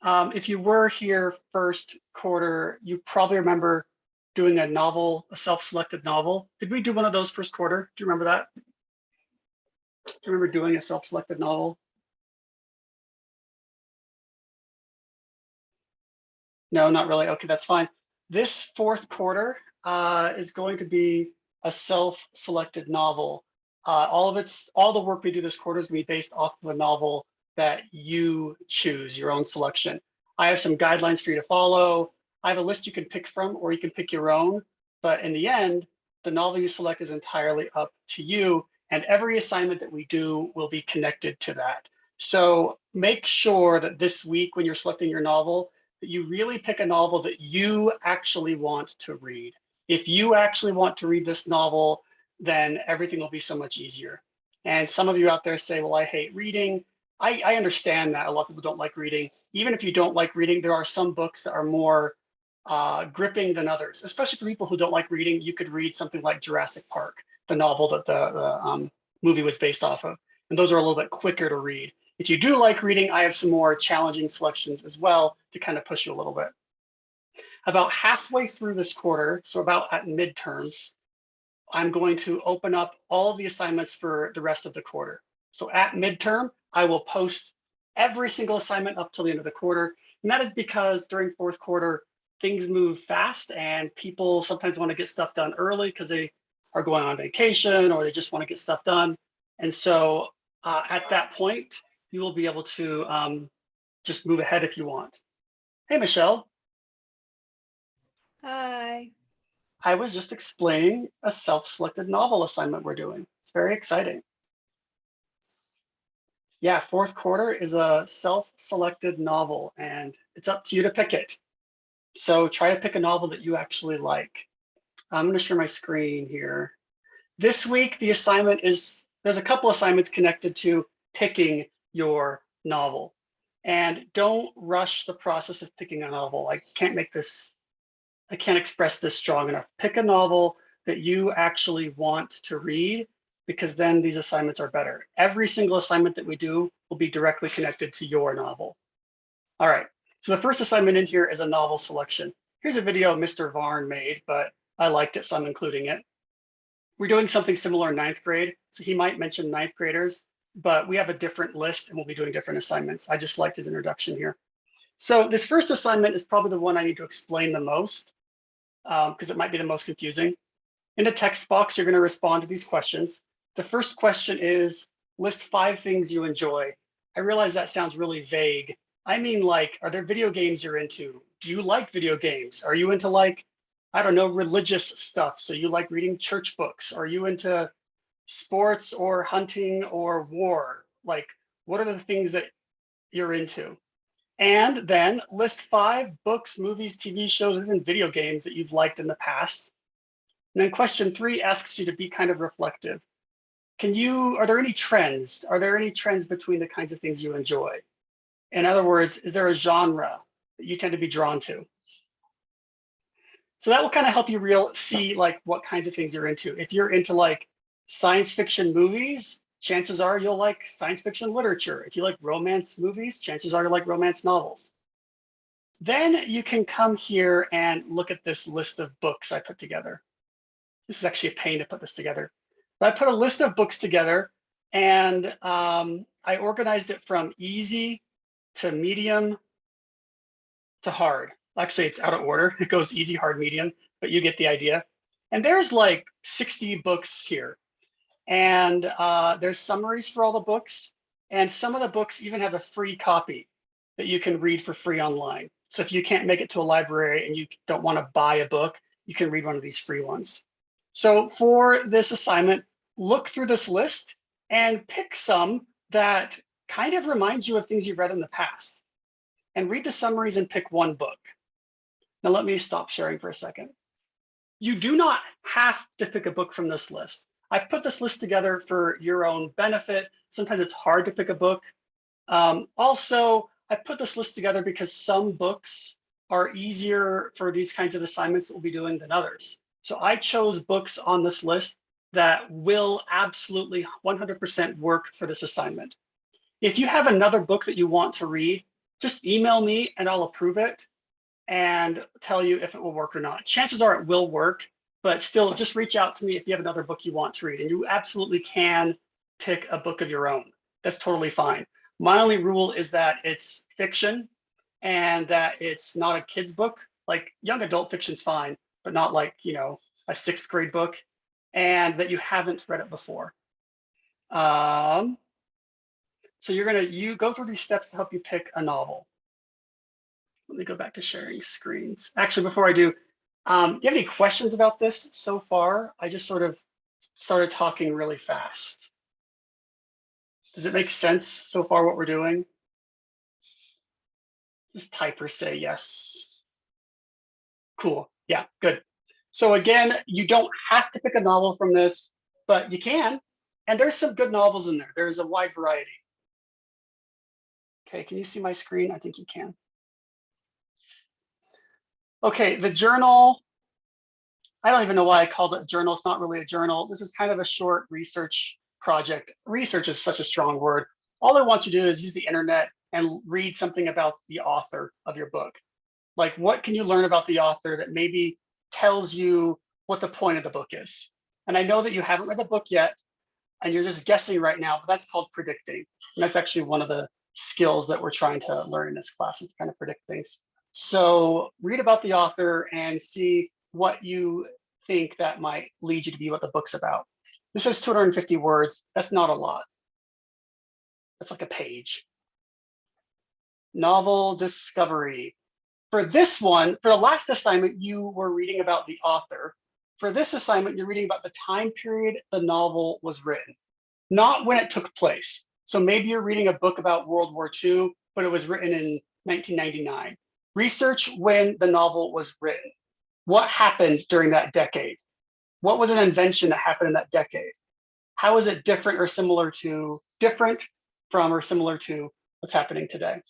If you were here first quarter, you probably remember doing a novel, a self-selected novel. Did we do one of those first quarter? Do you remember that? Do you remember doing a self-selected novel? No, not really. Okay, that's fine. This fourth quarter is going to be a self-selected novel. All the work we do this quarter is going to be based off of a novel that you choose, your own selection. I have some guidelines for you to follow. I have a list you can pick from, or you can pick your own. But in the end, the novel you select is entirely up to you. And every assignment that we do will be connected to that. So make sure that this week, when you're selecting your novel, that you really pick a novel that you actually want to read. If you actually want to read this novel, then everything will be so much easier. And some of you out there say, well, I hate reading. I understand that a lot of people don't like reading. Even if you don't like reading, there are some books that are more gripping than others, especially for people who don't like reading. You could read something like Jurassic Park, the novel that the movie was based off of. And those are a little bit quicker to read. If you do like reading, I have some more challenging selections as well to kind of push you a little bit. About halfway through this quarter, so about at midterms, I'm going to open up all the assignments for the rest of the quarter. So at midterm, I will post every single assignment up till the end of the quarter. And that is because during fourth quarter, things move fast and people sometimes want to get stuff done early because they are going on vacation or they just want to get stuff done. And so at that point, you will be able to just move ahead if you want. Hey, Michelle. Hi. I was just explaining a self-selected novel assignment we're doing. It's very exciting. Yeah, fourth quarter is a self-selected novel and it's up to you to pick it. So try to pick a novel that you actually like. I'm going to share my screen here. This week, the assignment is, there's a couple assignments connected to picking your novel. And don't rush the process of picking a novel. I can't express this strong enough. Pick a novel that you actually want to read, because then these assignments are better. Every single assignment that we do will be directly connected to your novel. All right, so the first assignment in here is a novel selection. Here's a video Mr. Varn made, but I liked it, so I'm including it. We're doing something similar in ninth grade, so he might mention ninth graders, but we have a different list and we'll be doing different assignments. I just liked his introduction here. So this first assignment is probably the one I need to explain the most because it might be the most confusing. In the text box, you're going to respond to these questions. The first question is, list 5 things you enjoy. I realize that sounds really vague. I mean, like, are there video games you're into? Do you like video games? Are you into, like, I don't know, religious stuff? So you like reading church books? Are you into sports or hunting or war? Like, what are the things that you're into? And then list 5 books, movies, TV shows, or even video games that you've liked in the past. And then question 3 asks you to be kind of reflective. Are there any trends? Are there any trends between the kinds of things you enjoy? In other words, is there a genre that you tend to be drawn to? So that will kind of help you see like what kinds of things you're into. If you're into like science fiction movies, chances are you'll like science fiction literature. If you like romance movies, chances are you like romance novels. Then you can come here and look at this list of books I put together. This is actually a pain to put this together. But I put a list of books together and I organized it from easy to medium to hard. Actually, it's out of order. It goes easy, hard, medium, but you get the idea. And there's like 60 books here. And there's summaries for all the books. And some of the books even have a free copy that you can read for free online. So if you can't make it to a library and you don't want to buy a book, you can read one of these free ones. So for this assignment, look through this list and pick some that kind of reminds you of things you've read in the past. And read the summaries and pick one book. Now let me stop sharing for a second. You do not have to pick a book from this list. I put this list together for your own benefit. Sometimes it's hard to pick a book. Also, I put this list together because some books are easier for these kinds of assignments that we'll be doing than others. So I chose books on this list that will absolutely 100% work for this assignment. If you have another book that you want to read, just email me and I'll approve it and tell you if it will work or not. Chances are it will work, but still just reach out to me if you have another book you want to read, and you absolutely can pick a book of your own. That's totally fine. My only rule is that it's fiction and that it's not a kid's book. Like young adult fiction's fine, but not like, you know, a 6th grade book, and that you haven't read it before. So you go through these steps to help you pick a novel. Let me go back to sharing screens. Actually, before I do, you have any questions about this so far? I just sort of started talking really fast. Does it make sense so far what we're doing? Just type or say yes. Cool. Yeah, good. So again, you don't have to pick a novel from this, but you can. And there's some good novels in there. There's a wide variety. Okay, can you see my screen? I think you can. Okay, the journal. I don't even know why I called it a journal. It's not really a journal. This is kind of a short research project. Research is such a strong word. All I want you to do is use the internet and read something about the author of your book. Like, what can you learn about the author that maybe tells you what the point of the book is? And I know that you haven't read the book yet, and you're just guessing right now, but that's called predicting. And that's actually one of the skills that we're trying to learn in this class, is to kind of predict things. So read about the author and see what you think that might lead you to be what the book's about. This is 250 words. That's not a lot. That's like a page. Novel discovery. For this one, for the last assignment, you were reading about the author. For this assignment, you're reading about the time period the novel was written, not when it took place. So maybe you're reading a book about World War II, but it was written in 1999. Research when the novel was written. What happened during that decade? What was an invention that happened in that decade? How is it different or similar to what's happening today?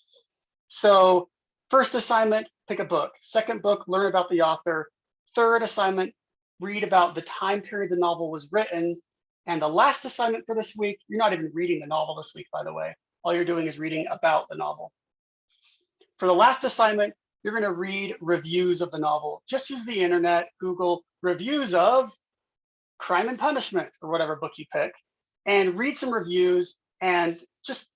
So first assignment, pick a book. Second book, learn about the author. Third assignment, read about the time period the novel was written. And the last assignment for this week, you're not even reading the novel this week, by the way. All you're doing is reading about the novel. For the last assignment, you're going to read reviews of the novel. Just use the internet, Google reviews of Crime and Punishment, or whatever book you pick, and read some reviews and just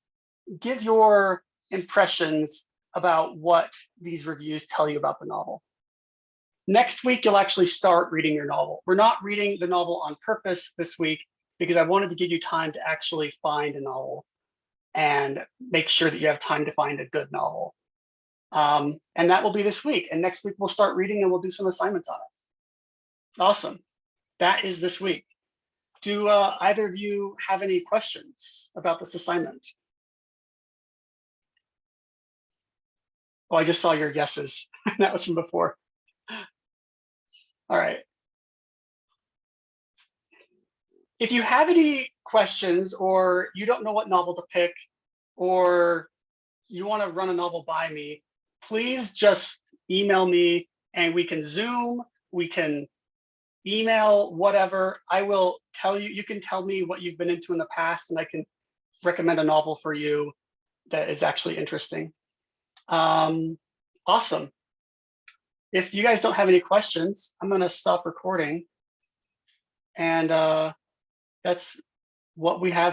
give your impressions about what these reviews tell you about the novel. Next week, you'll actually start reading your novel. We're not reading the novel on purpose this week because I wanted to give you time to actually find a novel and make sure that you have time to find a good novel. And that will be this week. And next week, we'll start reading and we'll do some assignments on it. Awesome. That is this week. Do either of you have any questions about this assignment? Oh, I just saw your yeses. That was from before. All right. If you have any questions, or you don't know what novel to pick, or you want to run a novel by me, please just email me and we can Zoom, we can email, whatever. I will tell you, you can tell me what you've been into in the past, and I can recommend a novel for you that is actually interesting. Awesome. If you guys don't have any questions, I'm going to stop recording. And that's what we have to